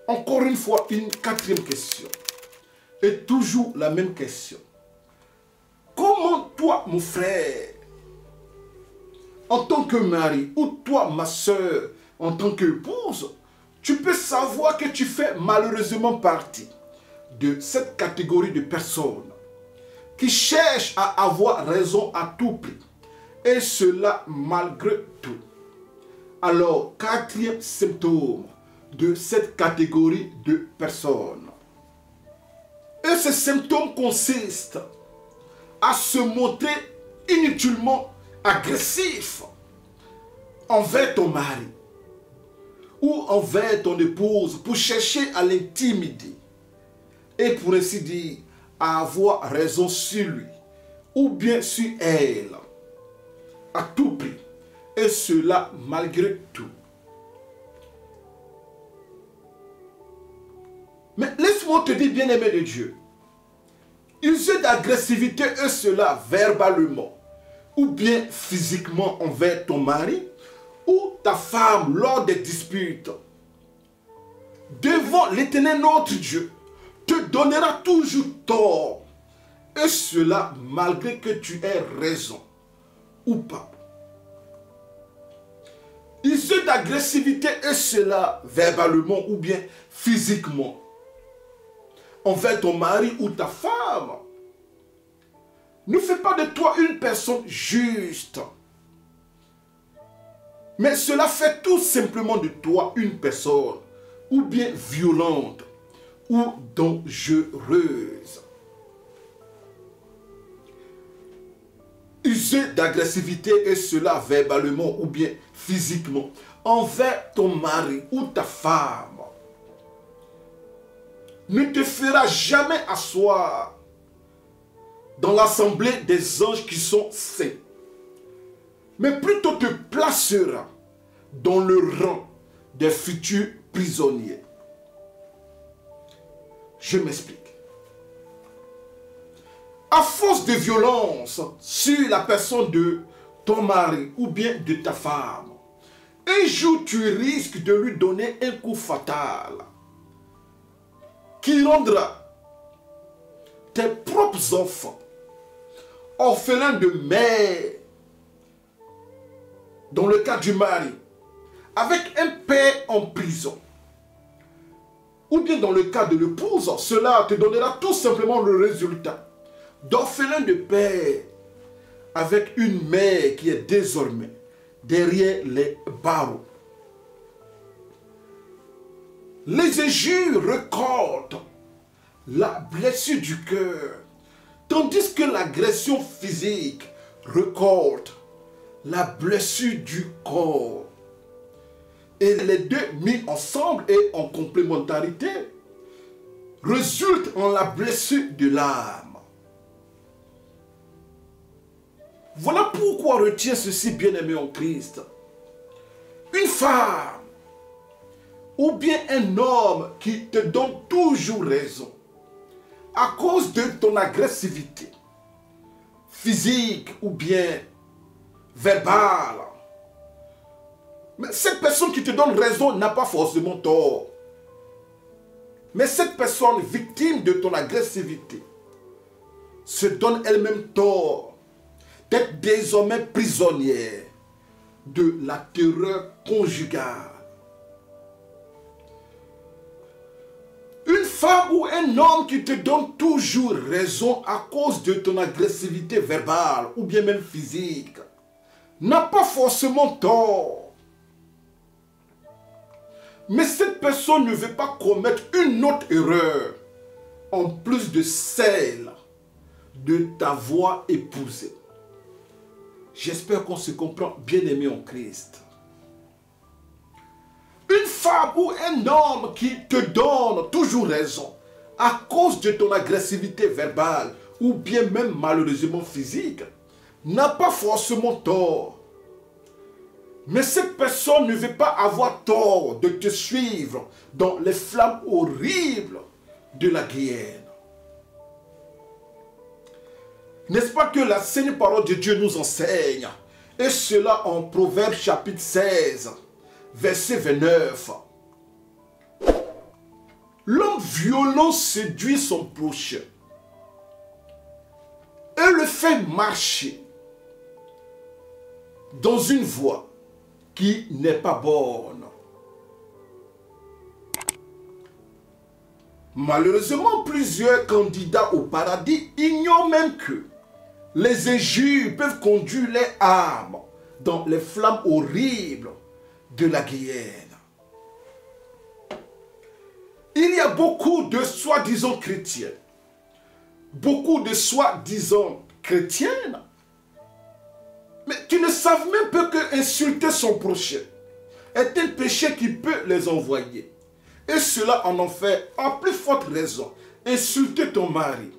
Encore une fois, une quatrième question. Et toujours la même question. Comment toi, mon frère, en tant que mari, ou toi, ma soeur, en tant qu'épouse, tu peux savoir que tu fais malheureusement partie de cette catégorie de personnes qui cherchent à avoir raison à tout prix. Et cela malgré tout. Alors, quatrième symptôme de cette catégorie de personnes. Et ce symptôme consiste à se montrer inutilement agressif envers ton mari ou envers ton épouse pour chercher à l'intimider et pour ainsi dire à avoir raison sur lui ou bien sur elle à tout prix, et cela malgré tout. Mais laisse-moi te dire, bien-aimé de Dieu, user d'agressivité, et cela verbalement ou bien physiquement envers ton mari ou ta femme lors des disputes, devant l'Éternel notre Dieu, te donnera toujours tort, et cela malgré que tu aies raison ou pas. User d'agressivité, et cela verbalement ou bien physiquement envers ton mari ou ta femme ne fait pas de toi une personne juste. Mais cela fait tout simplement de toi une personne ou bien violente ou dangereuse. User d'agressivité, et cela verbalement ou bien physiquement envers ton mari ou ta femme ne te fera jamais asseoir dans l'assemblée des anges qui sont saints, mais plutôt te placera dans le rang des futurs prisonniers. Je m'explique. À force de violence sur la personne de ton mari ou bien de ta femme, un jour tu risques de lui donner un coup fatal qui rendra tes propres enfants orphelins de mère, dans le cas du mari, avec un père en prison. Ou bien dans le cas de l'épouse, cela te donnera tout simplement le résultat d'orphelin de père avec une mère qui est désormais derrière les barreaux. Les injures récoltent la blessure du cœur, tandis que l'agression physique récolte la blessure du corps. Et les deux mis ensemble et en complémentarité résultent en la blessure de l'âme. Voilà pourquoi retiens ceci, bien-aimé en Christ. Une femme ou bien un homme qui te donne toujours raison à cause de ton agressivité physique ou bien verbale. Mais cette personne qui te donne raison n'a pas forcément tort. Mais cette personne victime de ton agressivité se donne elle-même tort d'être désormais prisonnière de la terreur conjugale. Une femme ou un homme qui te donne toujours raison à cause de ton agressivité verbale ou bien même physique n'a pas forcément tort. Mais cette personne ne veut pas commettre une autre erreur en plus de celle de t'avoir épousé. J'espère qu'on se comprend, bien-aimé en Christ. Une femme ou un homme qui te donne toujours raison à cause de ton agressivité verbale ou bien même malheureusement physique n'a pas forcément tort. Mais cette personne ne veut pas avoir tort de te suivre dans les flammes horribles de la guerre. N'est-ce pas que la sainte parole de Dieu nous enseigne, et cela en Proverbes chapitre 16, verset 29. L'homme violent séduit son prochain et le fait marcher dans une voie qui n'est pas bonne. Malheureusement, plusieurs candidats au paradis ignorent même que les injures peuvent conduire les âmes dans les flammes horribles de la guéhenne. Il y a beaucoup de soi-disant chrétiens, beaucoup de soi-disant chrétiennes, mais qui ne savent même pas que insulter son prochain est un péché qui peut les envoyer. Et cela en fait, en plus forte raison, insulter ton mari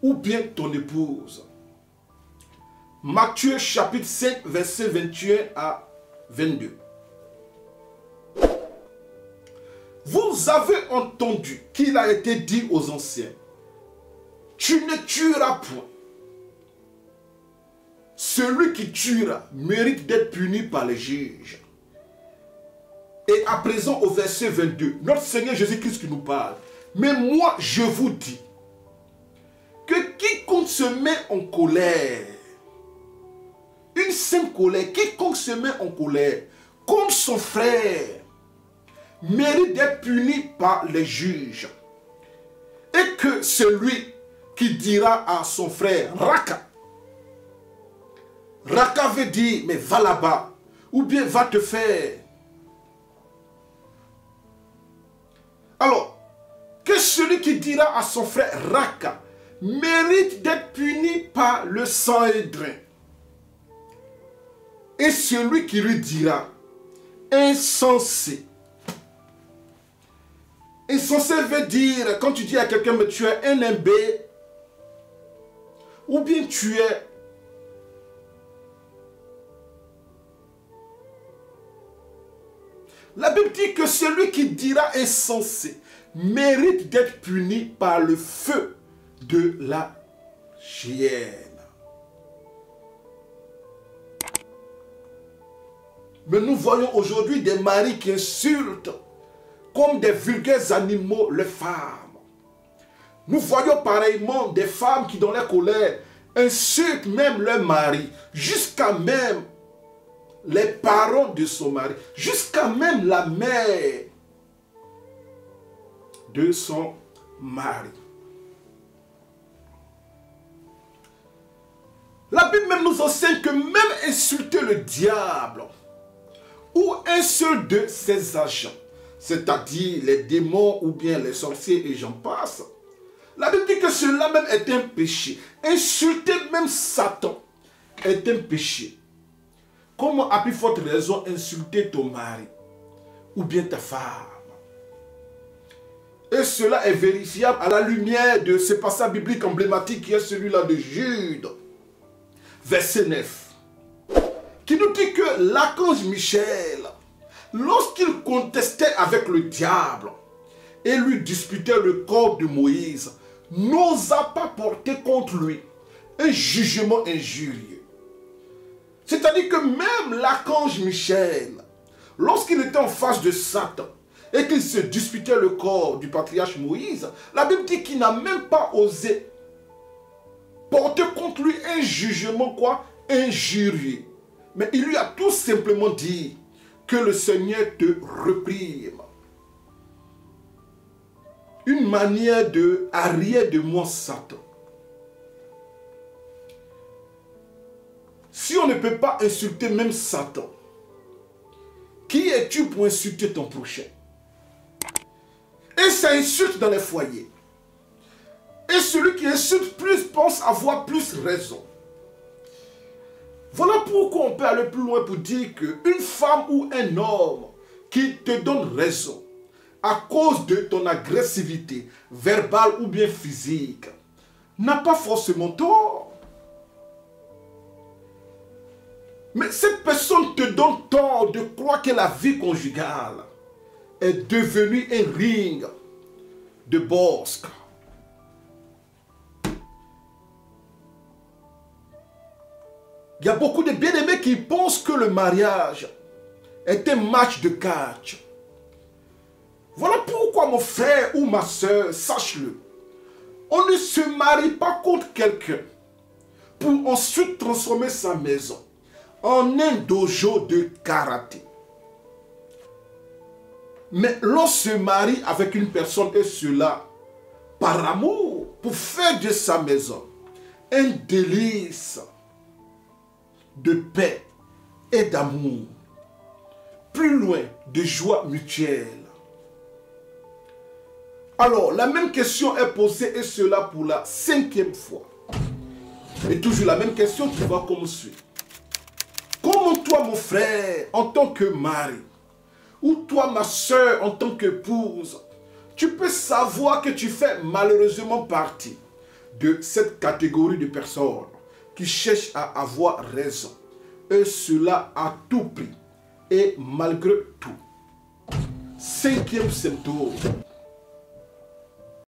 ou bien ton épouse. Matthieu chapitre 5, verset 21 à 22. Vous avez entendu qu'il a été dit aux anciens, tu ne tueras point. Celui qui tuera mérite d'être puni par les juges. Et à présent au verset 22, notre Seigneur Jésus-Christ qui nous parle. Mais moi je vous dis que quiconque se met en colère, une simple colère, quiconque se met en colère contre son frère, mérite d'être puni par les juges. Et que celui qui dira à son frère, Raka, Raka veut dire, mais va là-bas, ou bien va te faire. Alors, que celui qui dira à son frère Raka mérite d'être puni par le Sanhédrin. Et celui qui lui dira insensé. Insensé veut dire, quand tu dis à quelqu'un, mais tu es un imbé, ou bien tu es la Bible dit que celui qui dira insensé mérite d'être puni par le feu de la géhenne. Mais nous voyons aujourd'hui des maris qui insultent comme des vulgaires animaux les femmes. Nous voyons pareillement des femmes qui dans leur colère insultent même leur mari, jusqu'à même les parents de son mari, jusqu'à même la mère de son mari. La Bible même nous enseigne que même insulter le diable ou un seul de ses agents, c'est-à-dire les démons ou bien les sorciers et j'en passe, la Bible dit que cela même est un péché. Insulter même Satan est un péché. Comment, à plus forte raison, insulter ton mari ou bien ta femme? Et cela est vérifiable à la lumière de ce passage biblique emblématique qui est celui-là de Jude, verset 9, qui nous dit que l'archange Michel, lorsqu'il contestait avec le diable et lui disputait le corps de Moïse, n'osa pas porter contre lui un jugement injurieux. C'est-à-dire que même l'archange Michel, lorsqu'il était en face de Satan et qu'il se disputait le corps du patriarche Moïse, la Bible dit qu'il n'a même pas osé porter contre lui un jugement quoi? Injurieux. Mais il lui a tout simplement dit que le Seigneur te reprime. Une manière de arrière de moi Satan. Si on ne peut pas insulter même Satan, qui es-tu pour insulter ton prochain? Et ça insulte dans les foyers. Et celui qui insulte plus pense avoir plus raison. Voilà pourquoi on peut aller plus loin pour dire qu'une femme ou un homme qui te donne raison à cause de ton agressivité verbale ou bien physique n'a pas forcément tort. Mais cette personne te donne tort de croire que la vie conjugale est devenue un ring de boxe. Il y a beaucoup de bien-aimés qui pensent que le mariage est un match de catch. Voilà pourquoi pourquoi mon frère ou ma soeur, sache-le, on ne se marie pas contre quelqu'un pour ensuite transformer sa maison en un dojo de karaté. Mais l'on se marie avec une personne et cela par amour pour faire de sa maison un délice de paix et d'amour, plus loin de joie mutuelle. Alors, la même question est posée et cela pour la 5e fois. Et toujours la même question qui va comme suit. Comment toi, mon frère, en tant que mari, ou toi, ma soeur, en tant qu'épouse, tu peux savoir que tu fais malheureusement partie de cette catégorie de personnes qui cherchent à avoir raison. Et cela à tout prix et malgré tout. 5e symptôme.